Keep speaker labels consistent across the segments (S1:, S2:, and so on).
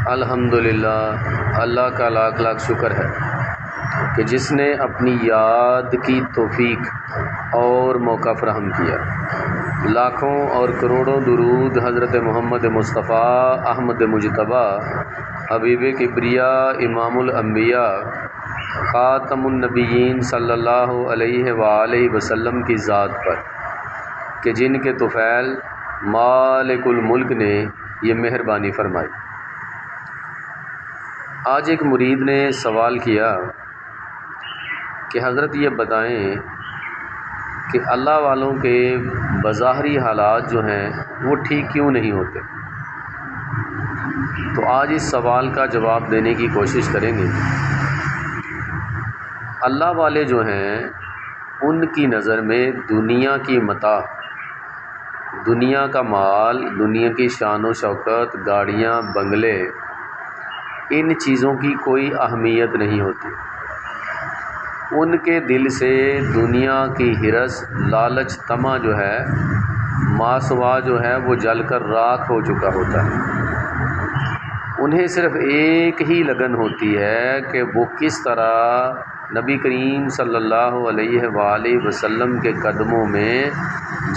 S1: الحمدللہ، اللہ کا لاکھ لاکھ شکر ہے کہ جس نے اپنی یاد کی توفیق اور موقع فراہم کیا۔ لاکھوں اور کروڑوں درود حضرت محمد مصطفیٰ احمد مجتبیٰ حبیب کبریاء امام الانبیاء خاتم النبیین صلی اللہ علیہ وآلہ وسلم کی ذات پر کہ جن کے طفیل مالک الملک نے یہ مہربانی فرمائی۔ آج ایک مرید نے سوال کیا کہ حضرت یہ بتائیں کہ اللہ والوں کے بظاہری حالات جو ہیں وہ ٹھیک کیوں نہیں ہوتے؟ تو آج اس سوال کا جواب دینے کی کوشش کریں گے۔ اللہ والے جو ہیں ان کی نظر میں دنیا کی متاع، دنیا کا مال، دنیا کی شان و شوکت، گاڑیاں، بنگلے، ان چیزوں کی کوئی اہمیت نہیں ہوتی۔ ان کے دل سے دنیا کی ہرس، لالچ، طمع جو ہے، ماسوا جو ہے وہ جل کر راکھ ہو چکا ہوتا ہے۔ انہیں صرف ایک ہی لگن ہوتی ہے کہ وہ کس طرح نبی کریم صلی اللہ علیہ وآلہ وسلم کے قدموں میں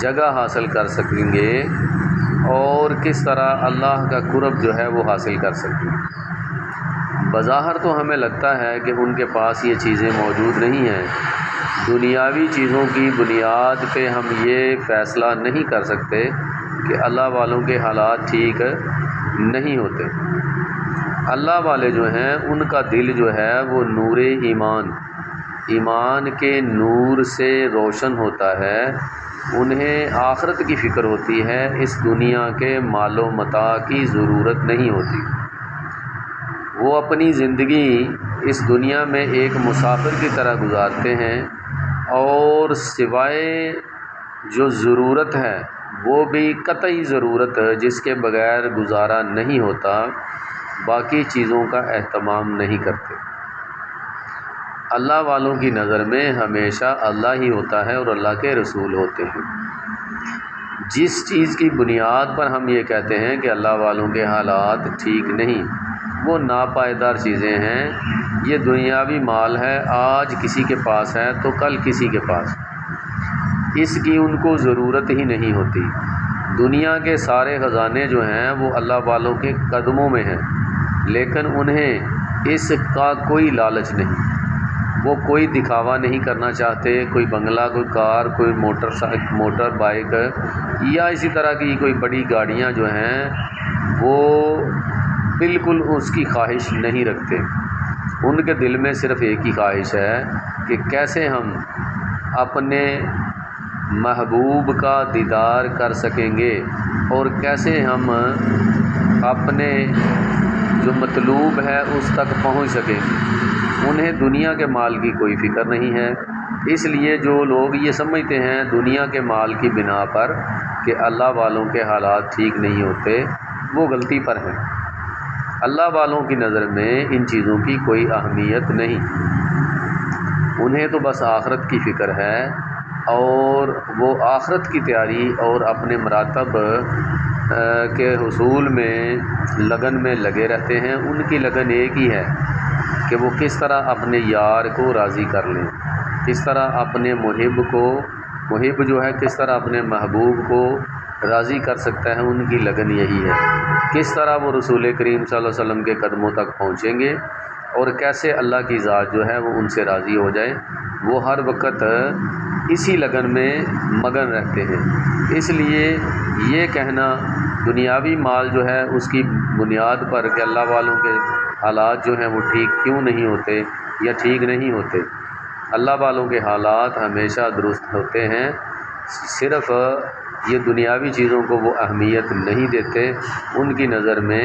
S1: جگہ حاصل کر سکیں گے اور کس طرح اللہ کا قرب جو ہے وہ حاصل کر سکیں گے۔ بظاہر تو ہمیں لگتا ہے کہ ان کے پاس یہ چیزیں موجود نہیں ہیں۔ دنیاوی چیزوں کی بنیاد پہ ہم یہ فیصلہ نہیں کر سکتے کہ اللہ والوں کے حالات ٹھیک نہیں ہوتے۔ اللہ والے جو ہیں ان کا دل جو ہے وہ نور ایمان کے نور سے روشن ہوتا ہے۔ انہیں آخرت کی فکر ہوتی ہے، اس دنیا کے مال و متاع کی ضرورت نہیں ہوتی۔ وہ اپنی زندگی اس دنیا میں ایک مسافر کی طرح گزارتے ہیں اور سوائے جو ضرورت ہے وہ بھی قطعی ضرورت جس کے بغیر گزارا نہیں ہوتا، باقی چیزوں کا اہتمام نہیں کرتے۔ اللہ والوں کی نظر میں ہمیشہ اللہ ہی ہوتا ہے اور اللہ کے رسول ہوتے ہیں۔ جس چیز کی بنیاد پر ہم یہ کہتے ہیں کہ اللہ والوں کے حالات ٹھیک نہیں، وہ ناپائیدار چیزیں ہیں۔ یہ دنیاوی مال ہے، آج کسی کے پاس ہے تو کل کسی کے پاس، اس کی ان کو ضرورت ہی نہیں ہوتی۔ دنیا کے سارے خزانے جو ہیں وہ اللہ والوں کے قدموں میں ہیں، لیکن انہیں اس کا کوئی لالچ نہیں۔ وہ کوئی دکھاوا نہیں کرنا چاہتے، کوئی بنگلہ، کوئی کار، کوئی موٹر بائیک یا اسی طرح کی کوئی بڑی گاڑیاں جو ہیں وہ بالکل اس کی خواہش نہیں رکھتے۔ ان کے دل میں صرف ایک ہی خواہش ہے کہ کیسے ہم اپنے محبوب کا دیدار کر سکیں گے اور کیسے ہم اپنے جو مطلوب ہے اس تک پہنچ سکیں گے۔ انہیں دنیا کے مال کی کوئی فکر نہیں ہے۔ اس لیے جو لوگ یہ سمجھتے ہیں دنیا کے مال کی بنا پر کہ اللہ والوں کے حالات ٹھیک نہیں ہوتے، وہ غلطی پر ہیں۔ اللہ والوں کی نظر میں ان چیزوں کی کوئی اہمیت نہیں۔ انہیں تو بس آخرت کی فکر ہے اور وہ آخرت کی تیاری اور اپنے مراتب کے حصول میں لگن میں لگے رہتے ہیں۔ ان کی لگن ایک ہی ہے کہ وہ کس طرح اپنے یار کو راضی کر لیں، کس طرح اپنے محب جو ہے کس طرح اپنے محبوب کو راضی کر سکتا ہے۔ ان کی لگن یہی ہے، کس طرح وہ رسول کریم صلی اللہ علیہ وسلم کے قدموں تک پہنچیں گے اور کیسے اللہ کی ذات جو ہے وہ ان سے راضی ہو جائے۔ وہ ہر وقت اسی لگن میں مگن رہتے ہیں۔ اس لیے یہ کہنا دنیاوی مال جو ہے اس کی بنیاد پر کہ اللہ والوں کے حالات جو ہیں وہ ٹھیک کیوں نہیں ہوتے یا ٹھیک نہیں ہوتے، اللہ والوں کے حالات ہمیشہ درست ہوتے ہیں۔ صرف یہ دنیاوی چیزوں کو وہ اہمیت نہیں دیتے۔ ان کی نظر میں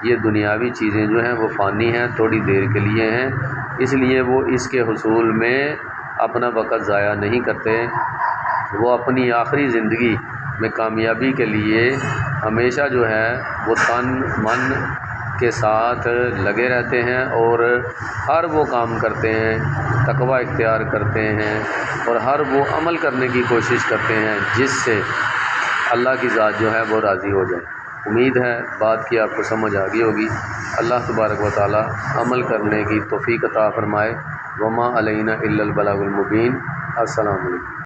S1: یہ دنیاوی چیزیں جو ہیں وہ فانی ہیں، تھوڑی دیر کے لیے ہیں، اس لیے وہ اس کے حصول میں اپنا وقت ضائع نہیں کرتے۔ وہ اپنی آخری زندگی میں کامیابی کے لیے ہمیشہ جو ہے وہ تن من کے ساتھ لگے رہتے ہیں اور ہر وہ کام کرتے ہیں، تقوی اختیار کرتے ہیں اور ہر وہ عمل کرنے کی کوشش کرتے ہیں جس سے اللہ کی ذات جو ہے وہ راضی ہو جائے۔ امید ہے بات کی آپ کو سمجھ آ گئی ہوگی۔ اللہ تبارک و تعالی عمل کرنے کی توفیق عطا فرمائے۔ وما علینا الا البلاغ المبین۔ السلام علیکم۔